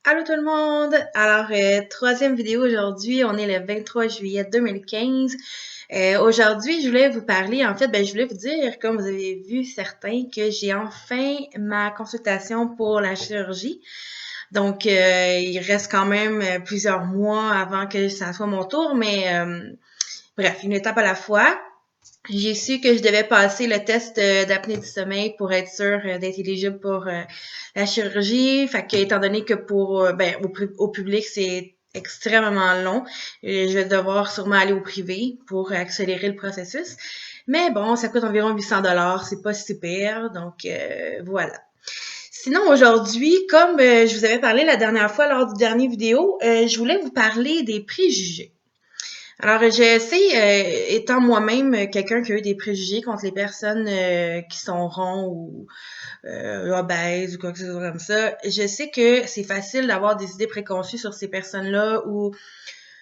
Allô tout le monde! Alors, troisième vidéo aujourd'hui, on est le 23 juillet 2015. Aujourd'hui, je voulais vous parler, je voulais vous dire, comme vous avez vu certains, que j'ai enfin ma consultation pour la chirurgie. Donc, il reste quand même plusieurs mois avant que ça soit mon tour, mais bref, une étape à la fois. J'ai su que je devais passer le test d'apnée du sommeil pour être sûre d'être éligible pour la chirurgie. Fait que, étant donné que pour au public, c'est extrêmement long, je vais devoir sûrement aller au privé pour accélérer le processus. Mais bon, ça coûte environ 800 $, c'est pas super, donc voilà. Sinon, aujourd'hui, comme je vous avais parlé la dernière fois lors du dernier vidéo, je voulais vous parler des préjugés. Alors, je sais, étant moi-même quelqu'un qui a eu des préjugés contre les personnes qui sont ronds ou obèses ou quoi que ce soit comme ça, je sais que c'est facile d'avoir des idées préconçues sur ces personnes-là ou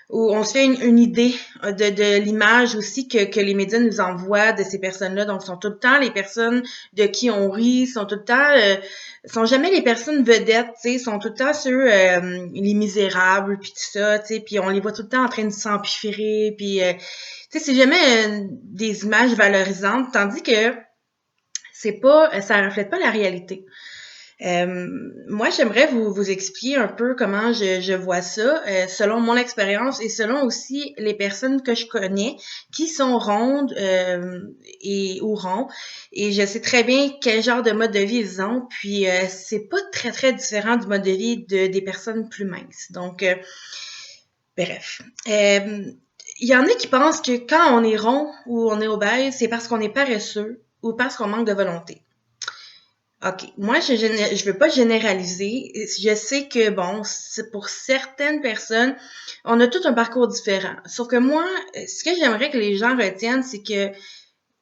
on se fait une idée de l'image aussi que les médias nous envoient de ces personnes-là. Donc, sont tout le temps les personnes de qui on rit, sont tout le temps, sont jamais les personnes vedettes, tu sais, sont tout le temps sur les misérables, puis tout ça, tu sais, puis on les voit tout le temps en train de s'empifférer, puis, tu sais, c'est jamais des images valorisantes, tandis que c'est pas, ça reflète pas la réalité. Moi, j'aimerais vous expliquer un peu comment je vois ça, selon mon expérience et selon aussi les personnes que je connais qui sont rondes ou ronds. Et je sais très bien quel genre de mode de vie ils ont. Puis c'est pas très très différent du mode de vie des personnes plus minces. Donc bref. Il y en a qui pensent que quand on est rond ou on est obèse, c'est parce qu'on est paresseux ou parce qu'on manque de volonté. OK. Moi, je veux pas généraliser. Je sais que, bon, pour certaines personnes, on a tout un parcours différent. Sauf que moi, ce que j'aimerais que les gens retiennent, c'est que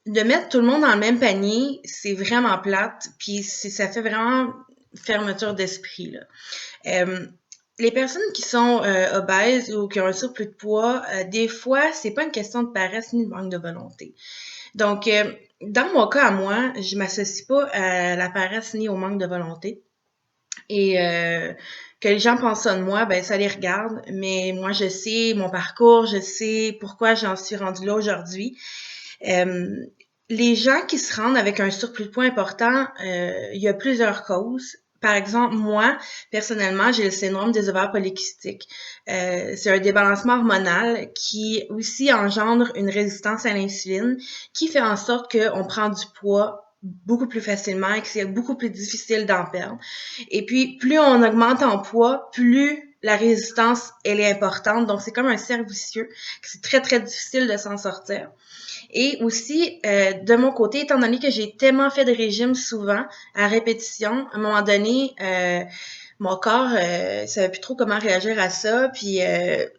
de mettre tout le monde dans le même panier, c'est vraiment plate, puis ça fait vraiment fermeture d'esprit, là. Euh, les personnes qui sont obèses ou qui ont un surplus de poids, des fois, c'est pas une question de paresse ni de manque de volonté. Donc, dans mon cas à moi, je m'associe pas à la paresse ni au manque de volonté. Et que les gens pensent ça de moi, ben ça les regarde. Mais moi, je sais mon parcours, je sais pourquoi j'en suis rendue là aujourd'hui. Euh, les gens qui se rendent avec un surplus de poids important, il y a plusieurs causes. Par exemple, moi, personnellement, j'ai le syndrome des ovaires polykystiques. C'est un débalancement hormonal qui aussi engendre une résistance à l'insuline qui fait en sorte qu'on prend du poids beaucoup plus facilement et que c'est beaucoup plus difficile d'en perdre. Et puis, plus on augmente en poids, plus la résistance, elle est importante. Donc, c'est comme un cercle vicieux. C'est très, très difficile de s'en sortir. Et aussi, de mon côté, étant donné que j'ai tellement fait de régime souvent, à répétition, à un moment donné, mon corps savait plus trop comment réagir à ça, puis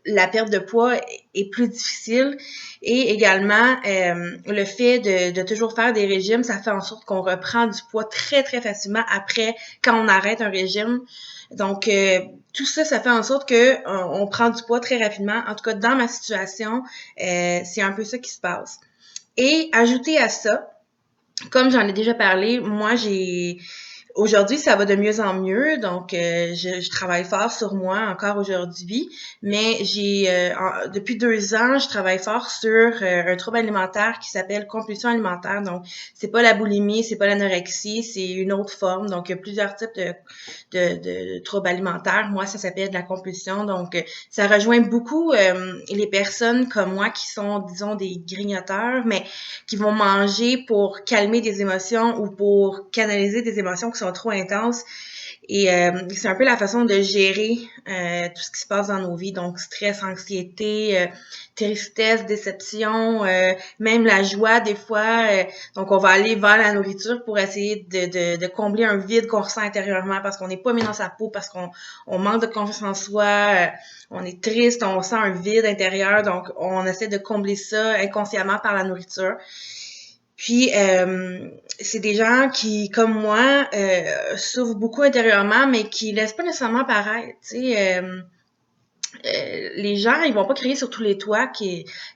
la perte de poids est plus difficile. Et également, le fait de toujours faire des régimes, ça fait en sorte qu'on reprend du poids très, très facilement après quand on arrête un régime. Donc, tout ça, ça fait en sorte que on prend du poids très rapidement. En tout cas, dans ma situation, c'est un peu ça qui se passe. Et ajouter à ça, comme j'en ai déjà parlé, moi aujourd'hui ça va de mieux en mieux, donc je travaille fort sur moi encore aujourd'hui, mais depuis 2 ans je travaille fort sur un trouble alimentaire qui s'appelle compulsion alimentaire. Donc c'est pas la boulimie, c'est pas l'anorexie, c'est une autre forme. Donc il y a plusieurs types de troubles alimentaires. Moi ça s'appelle de la compulsion. Donc ça rejoint beaucoup les personnes comme moi qui sont disons des grignoteurs, mais qui vont manger pour calmer des émotions ou pour canaliser des émotions qui sont trop intenses. Et c'est un peu la façon de gérer tout ce qui se passe dans nos vies. Donc, stress, anxiété, tristesse, déception, même la joie des fois. Donc, on va aller vers la nourriture pour essayer de combler un vide qu'on ressent intérieurement parce qu'on n'est pas mis dans sa peau, parce qu'on manque de confiance en soi, on est triste, on sent un vide intérieur. Donc, on essaie de combler ça inconsciemment par la nourriture. Puis, c'est des gens qui, comme moi, souffrent beaucoup intérieurement, mais qui laissent pas nécessairement paraître. Tu sais, les gens, ils vont pas crier sur tous les toits que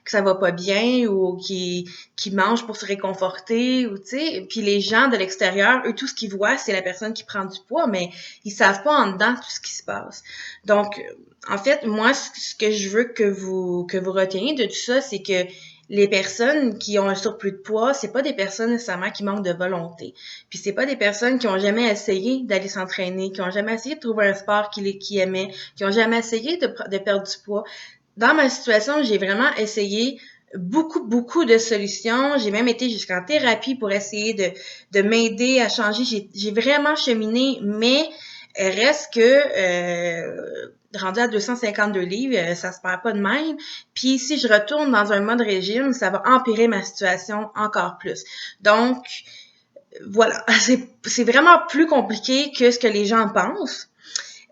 ça va pas bien ou qui mangent pour se réconforter ou tu sais. Puis les gens de l'extérieur, eux, tout ce qu'ils voient, c'est la personne qui prend du poids, mais ils savent pas en dedans tout ce qui se passe. Donc, en fait, moi, ce que je veux que vous reteniez de tout ça, c'est que les personnes qui ont un surplus de poids, c'est pas des personnes nécessairement qui manquent de volonté. Puis c'est pas des personnes qui ont jamais essayé d'aller s'entraîner, qui ont jamais essayé de trouver un sport qu'ils aimaient, qui ont jamais essayé de perdre du poids. Dans ma situation, j'ai vraiment essayé beaucoup de solutions. J'ai même été jusqu'en thérapie pour essayer de m'aider à changer. J'ai vraiment cheminé, mais reste que rendu à 252 livres, ça se perd pas de même. Puis si je retourne dans un mode régime, ça va empirer ma situation encore plus. Donc, voilà, c'est vraiment plus compliqué que ce que les gens pensent.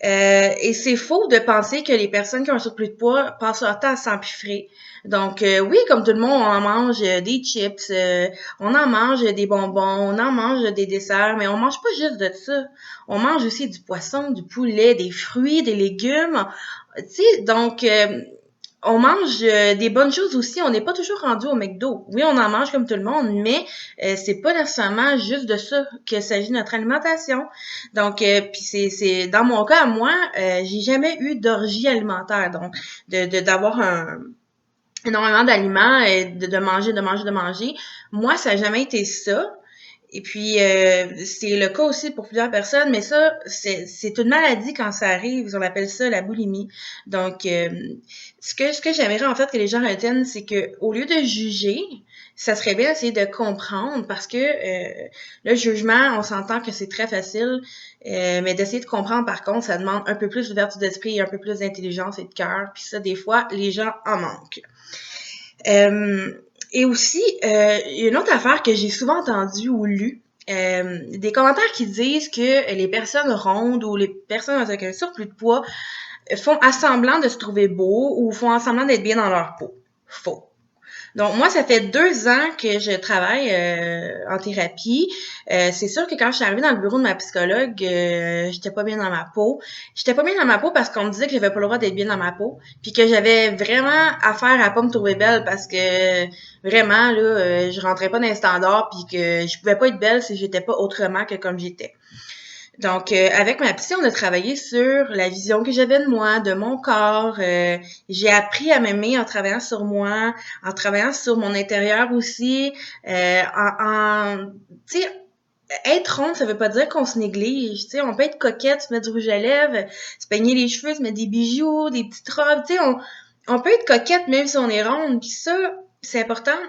Et c'est faux de penser que les personnes qui ont un surplus de poids passent leur temps à s'empiffrer. Donc, oui, comme tout le monde, on en mange des chips, on en mange des bonbons, on en mange des desserts, mais on mange pas juste de ça. On mange aussi du poisson, du poulet, des fruits, des légumes. Tu sais, donc, on mange des bonnes choses aussi. On n'est pas toujours rendu au McDo. Oui, on en mange comme tout le monde, mais c'est pas nécessairement juste de ça qu'il s'agit de notre alimentation. Donc, puis c'est dans mon cas, moi, j'ai jamais eu d'orgie alimentaire. Donc, d'avoir énormément d'aliments et de manger. Moi, ça n'a jamais été ça. Et puis, c'est le cas aussi pour plusieurs personnes, mais ça, c'est une maladie quand ça arrive. On appelle ça la boulimie. Donc, ce que j'aimerais en fait que les gens retiennent, c'est que au lieu de juger, ça serait bien d'essayer de comprendre parce que le jugement, on s'entend que c'est très facile, mais d'essayer de comprendre, par contre, ça demande un peu plus d'ouverture d'esprit, un peu plus d'intelligence et de cœur. Puis ça, des fois, les gens en manquent. Et aussi, il y a une autre affaire que j'ai souvent entendue ou lue, des commentaires qui disent que les personnes rondes ou les personnes avec un surplus de poids font assemblant de se trouver beaux ou font assemblant d'être bien dans leur peau. Faux. Donc, moi, ça fait 2 ans que je travaille en thérapie. C'est sûr que quand je suis arrivée dans le bureau de ma psychologue, j'étais pas bien dans ma peau. J'étais pas bien dans ma peau parce qu'on me disait que j'avais pas le droit d'être bien dans ma peau, puis que j'avais vraiment affaire à pas me trouver belle parce que vraiment, là, je rentrais pas dans les standards puis que je pouvais pas être belle si j'étais pas autrement que comme j'étais. Donc, avec ma psy, on a travaillé sur la vision que j'avais de moi, de mon corps. J'ai appris à m'aimer en travaillant sur moi, en travaillant sur mon intérieur aussi. Tu sais, être ronde, ça veut pas dire qu'on se néglige. Tu sais, on peut être coquette, se mettre du rouge à lèvres, se peigner les cheveux, se mettre des bijoux, des petites robes. Tu sais, on peut être coquette même si on est ronde. Puis ça, c'est important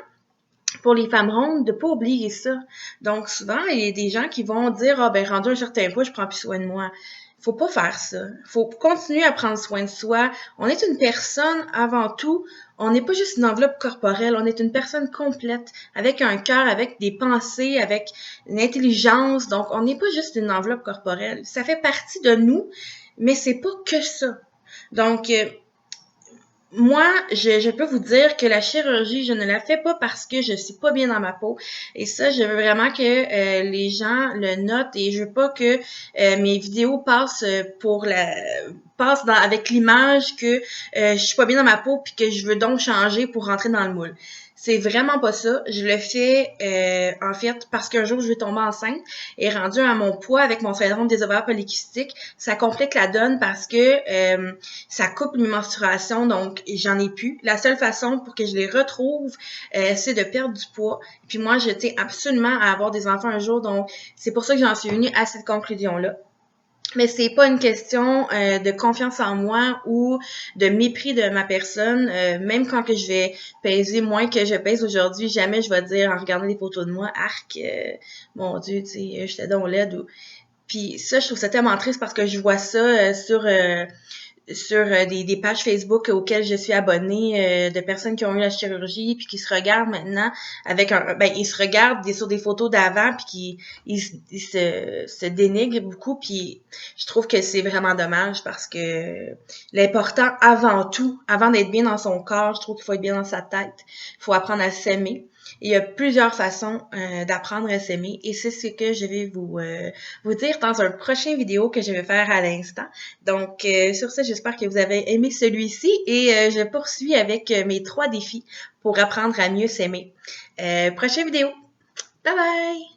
pour les femmes rondes, de pas oublier ça. Donc, souvent, il y a des gens qui vont dire, ah, ben, rendu un certain poids, je prends plus soin de moi. Faut pas faire ça. Faut continuer à prendre soin de soi. On est une personne avant tout. On n'est pas juste une enveloppe corporelle. On est une personne complète, avec un cœur, avec des pensées, avec une intelligence. Donc, on n'est pas juste une enveloppe corporelle. Ça fait partie de nous, mais c'est pas que ça. Donc, moi, je peux vous dire que la chirurgie, je ne la fais pas parce que je suis pas bien dans ma peau. Et ça, je veux vraiment que les gens le notent et je veux pas que mes vidéos passent avec l'image que je suis pas bien dans ma peau puis que je veux donc changer pour rentrer dans le moule. C'est vraiment pas ça. Je le fais en fait parce qu'un jour je vais tomber enceinte et rendu à mon poids avec mon syndrome des ovaires polykystiques, ça complique la donne parce que ça coupe mes menstruations, donc j'en ai plus. La seule façon pour que je les retrouve, c'est de perdre du poids. Puis moi, je tiens absolument à avoir des enfants un jour, donc c'est pour ça que j'en suis venue à cette conclusion-là. Mais c'est pas une question de confiance en moi ou de mépris de ma personne. Même quand que je vais peser moins que je pèse aujourd'hui, jamais je vais dire en regardant des photos de moi, arc, mon Dieu, tu sais, j'étais donc laide. Puis ça, je trouve ça tellement triste parce que je vois ça sur des pages Facebook auxquelles je suis abonnée de personnes qui ont eu la chirurgie puis qui se regardent maintenant avec ils se regardent sur des photos d'avant puis se dénigrent beaucoup puis je trouve que c'est vraiment dommage parce que l'important avant tout, avant d'être bien dans son corps, je trouve qu'il faut être bien dans sa tête. Il faut apprendre à s'aimer. Il y a plusieurs façons d'apprendre à s'aimer et c'est ce que je vais vous dire dans un prochain vidéo que je vais faire à l'instant. Donc, sur ce, j'espère que vous avez aimé celui-ci et je poursuis avec mes 3 défis pour apprendre à mieux s'aimer. Prochaine vidéo. Bye bye!